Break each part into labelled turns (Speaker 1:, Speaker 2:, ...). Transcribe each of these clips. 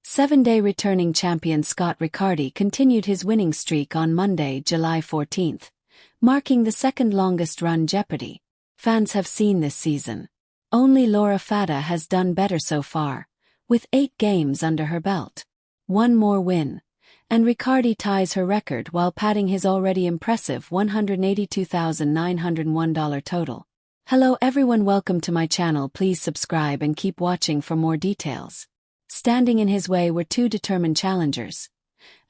Speaker 1: Seven-day returning champion Scott Riccardi continued his winning streak on Monday, July 14th, marking the second-longest-run Jeopardy! Fans have seen this season. Only Laura Faddah has done better so far, with 8 games under her belt. One more win, and Riccardi ties her record while padding his already impressive $182,901 total. Hello everyone, welcome to my channel. Please subscribe and keep watching for more details. Standing in his way were 2 determined challengers: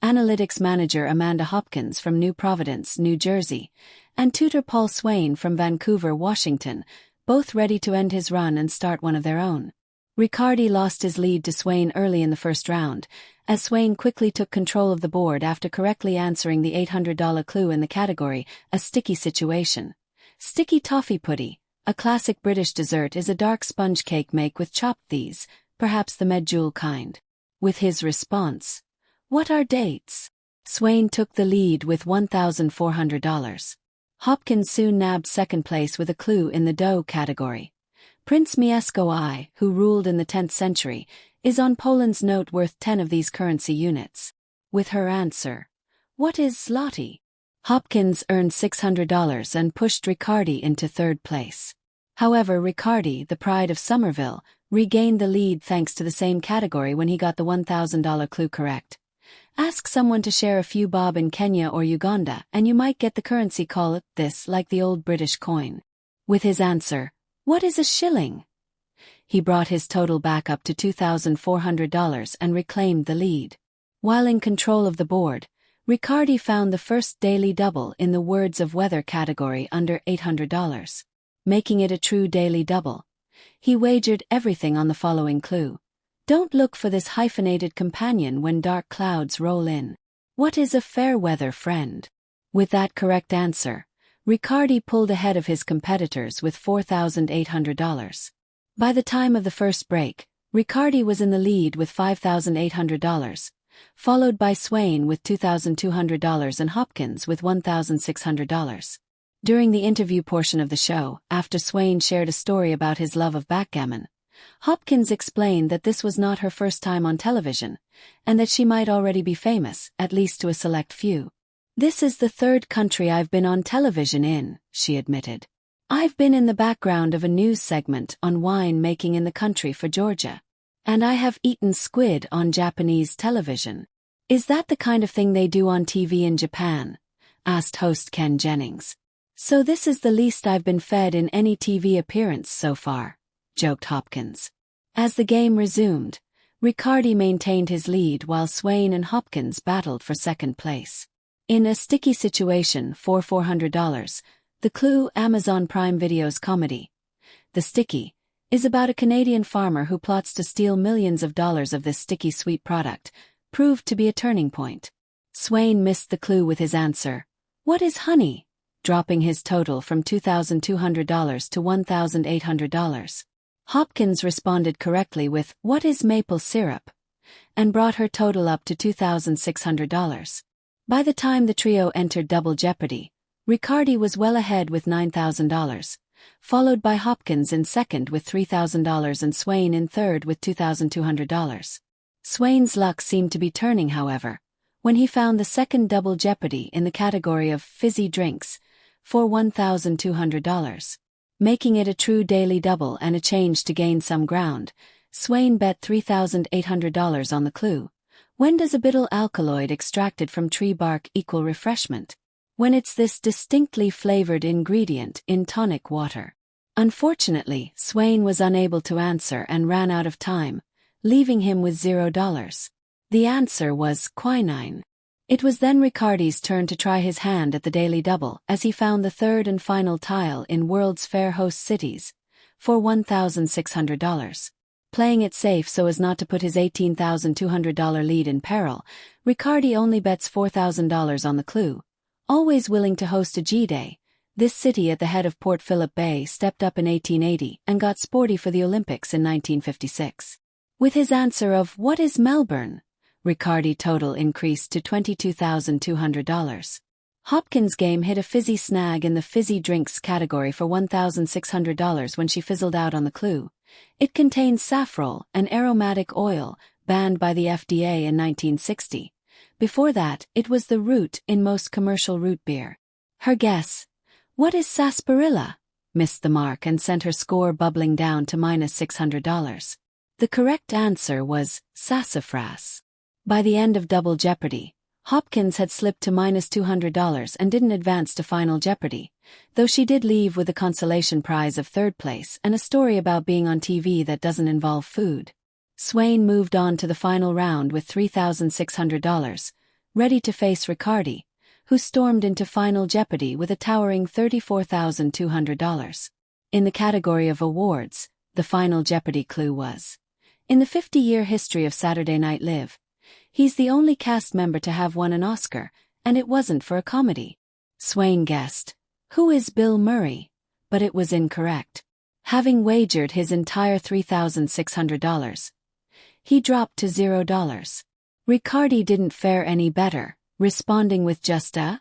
Speaker 1: analytics manager Amanda Hopkins from New Providence, New Jersey, and tutor Paul Swain from Vancouver, Washington, both ready to end his run and start one of their own. Riccardi lost his lead to Swain early in the first round, as Swain quickly took control of the board after correctly answering the $800 clue in the category, a sticky situation. Sticky toffee puddy, a classic British dessert, is a dark sponge cake made with chopped peas, perhaps the medjool kind. With his response, "What are dates?" Swain took the lead with $1,400. Hopkins soon nabbed second place with a clue in the dough category. Prince Mieszko I, who ruled in the 10th century, is on Poland's note worth 10 of these currency units. With her answer, "What is zloty?" Hopkins earned $600 and pushed Riccardi into third place. However, Riccardi, the pride of Somerville, regained the lead thanks to the same category when he got the $1,000 clue correct. Ask someone to share a few bob in Kenya or Uganda and you might get the currency, call it this, like the old British coin. With his answer, "What is a shilling?" he brought his total back up to $2,400 and reclaimed the lead. While in control of the board, Riccardi found the first daily double in the words of weather category under $800. Making it a true daily double, he wagered everything on the following clue: "Don't look for this hyphenated companion when dark clouds roll in. What is a fair weather friend?" With that correct answer, Riccardi pulled ahead of his competitors with $4,800. By the time of the first break, Riccardi was in the lead with $5,800, followed by Swain with $2,200 and Hopkins with $1,600. During the interview portion of the show, after Swain shared a story about his love of backgammon, Hopkins explained that this was not her first time on television, and that she might already be famous, at least to a select few. "This is the 3rd country I've been on television in," she admitted. "I've been in the background of a news segment on wine making in the country for Georgia. And I have eaten squid on Japanese television." "Is that the kind of thing they do on TV in Japan?" asked host Ken Jennings. "So this is the least I've been fed in any TV appearance so far," joked Hopkins. As the game resumed, Riccardi maintained his lead while Swain and Hopkins battled for second place. In a sticky situation for $400, the clue, Amazon Prime Video's comedy, The Sticky, is about a Canadian farmer who plots to steal millions of dollars of this sticky sweet product, proved to be a turning point. Swain missed the clue with his answer, "What is honey?" dropping his total from $2,200 to $1,800. Hopkins responded correctly with, "What is maple syrup?" and brought her total up to $2,600. By the time the trio entered Double Jeopardy, Riccardi was well ahead with $9,000, followed by Hopkins in second with $3,000 and Swain in third with $2,200. Swain's luck seemed to be turning, however, when he found the second Double Jeopardy in the category of fizzy drinks for $1,200. Making it a true daily double and a change to gain some ground, Swain bet $3,800 on the clue: "When does a bitter alkaloid extracted from tree bark equal refreshment?" "When it's this distinctly flavored ingredient in tonic water." Unfortunately, Swain was unable to answer and ran out of time, leaving him with $0. The answer was quinine. It was then Riccardi's turn to try his hand at the daily double as he found the third and final tile in World's Fair host cities for $1,600. Playing it safe so as not to put his $18,200 lead in peril, Riccardi only bets $4,000 on the clue. Always willing to host a G-Day, this city at the head of Port Phillip Bay stepped up in 1880 and got sporty for the Olympics in 1956. With his answer of "What is Melbourne?" Riccardi total increased to $22,200. Hopkins' game hit a fizzy snag in the fizzy drinks category for $1,600 when she fizzled out on the clue. It contains saffron, an aromatic oil, banned by the FDA in 1960. Before that, it was the root in most commercial root beer. Her guess, "What is sarsaparilla?" missed the mark and sent her score bubbling down to -$600. The correct answer was sassafras. By the end of Double Jeopardy, Hopkins had slipped to -$200 and didn't advance to Final Jeopardy, though she did leave with a consolation prize of third place and a story about being on TV that doesn't involve food. Swain moved on to the final round with $3,600, ready to face Riccardi, who stormed into Final Jeopardy with a towering $34,200. In the category of awards, the Final Jeopardy clue was: in the 50-year history of Saturday Night Live, he's the only cast member to have won an Oscar, and it wasn't for a comedy. Swain guessed, "Who is Bill Murray?" but it was incorrect. Having wagered his entire $3,600, he dropped to $0. Riccardi didn't fare any better, responding with just a.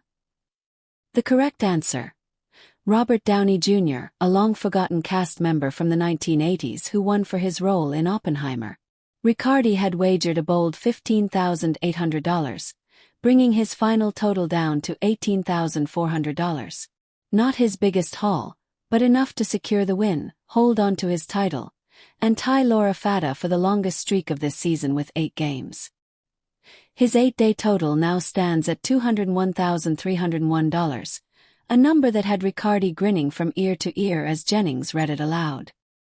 Speaker 1: The correct answer: Robert Downey Jr., a long-forgotten cast member from the 1980s who won for his role in Oppenheimer. Riccardi had wagered a bold $15,800, bringing his final total down to $18,400. Not his biggest haul, but enough to secure the win, hold on to his title, and tie Laura Faddah for the longest streak of this season with 8 games. His 8-day total now stands at $201,301, a number that had Riccardi grinning from ear to ear as Jennings read it aloud.